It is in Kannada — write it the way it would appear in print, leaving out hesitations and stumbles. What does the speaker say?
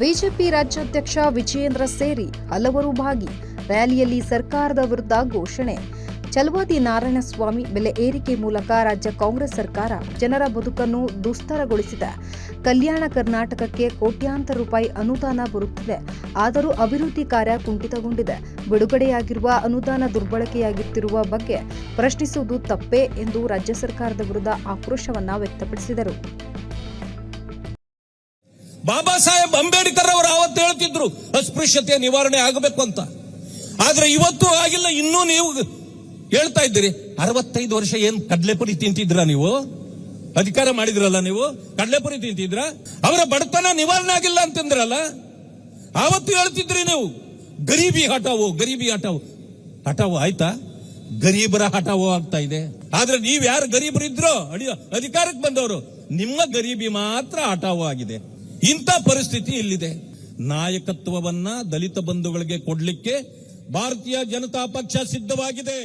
ಬಿಜೆಪಿ ರಾಜ್ಯಾಧ್ಯಕ್ಷ ವಿಜಯೇಂದ್ರ ಸೇರಿ ಹಲವರು ಭಾಗಿ. ರ್ಯಾಲಿಯಲ್ಲಿ ಸರ್ಕಾರದ ವಿರುದ್ಧ ಘೋಷಣೆ. ಛಲವಾದಿ ನಾರಾಯಣಸ್ವಾಮಿ ಬೆಲೆ ಏರಿಕೆ ಮೂಲಕ ರಾಜ್ಯ ಕಾಂಗ್ರೆಸ್ ಸರ್ಕಾರ ಜನರ ಬದುಕನ್ನು ದುಸ್ತರಗೊಳಿಸಿದೆ. ಕಲ್ಯಾಣ ಕರ್ನಾಟಕಕ್ಕೆ ಕೋಟ್ಯಾಂತರ ರೂಪಾಯಿ ಅನುದಾನ ಬರುತ್ತಿದೆ. ಆದರೂ ಅಭಿವೃದ್ಧಿ ಕಾರ್ಯ ಕುಂಠಿತಗೊಂಡಿದೆ. ಬಿಡುಗಡೆಯಾಗಿರುವ ಅನುದಾನ ದುರ್ಬಳಕೆಯಾಗುತ್ತಿರುವ ಬಗ್ಗೆ ಪ್ರಶ್ನಿಸುವುದು ತಪ್ಪೇ ಎಂದು ರಾಜ್ಯ ಸರ್ಕಾರದ ವಿರುದ್ಧ ಆಕ್ರೋಶವನ್ನ ವ್ಯಕ್ತಪಡಿಸಿದರು. ಬಾಬಾ ಸಾಹೇಬ್ ಅಂಬೇಡ್ಕರ್ ಅವರು ಅವತ್ತು ಹೇಳ್ತಿದ್ರು ಅಸ್ಪೃಶ್ಯತೆ ನಿವಾರಣೆ ಆಗಬೇಕು ಅಂತ. ಆದ್ರೆ ಇವತ್ತು ಆಗಿಲ್ಲ. ಇನ್ನೂ ನೀವು ಹೇಳ್ತಾ ಇದ್ದೀರಿ. 65 ವರ್ಷ ಏನ್ ಕಡ್ಲೆಪುರಿ ತಿಂತಿದ್ರ ನೀವು? ಅಧಿಕಾರ ಮಾಡಿದ್ರಲ್ಲ ನೀವು, ಕಡ್ಲೆಪುರಿ ತಿಂತಿದ್ರ? ಅವರ ಬಡತನ ನಿವಾರಣೆ ಆಗಿಲ್ಲ ಅಂತಂದ್ರಲ್ಲ, ಆವತ್ತು ಹೇಳ್ತಿದ್ರಿ ನೀವು ಗರೀಬಿ ಹಟಾವೋ, ಗರೀಬಿ ಹಟಾವೋ. ಹಟಾವೋ ಆಯ್ತಾ? ಗರೀಬರ ಹಟಾವೋ ಆಗ್ತಾ ಇದೆ. ಆದ್ರೆ ನೀವ್ ಯಾರು ಗರೀಬರಿದ್ರೋ ಅಧಿಕಾರಕ್ಕೆ ಬಂದವರು, ನಿಮ್ಮ ಗರೀಬಿ ಮಾತ್ರ ಹಟಾವೋ ಆಗಿದೆ. ಇಂಥ ಪರಿಸ್ಥಿತಿ ಇಲ್ಲಿದೆ. ನಾಯಕತ್ವವನ್ನ ದಲಿತ ಬಂಧುಗಳಿಗೆ ಕೊಡ್ಲಿಕ್ಕೆ ಭಾರತೀಯ ಜನತಾ ಪಕ್ಷ ಸಿದ್ಧವಾಗಿದೆ.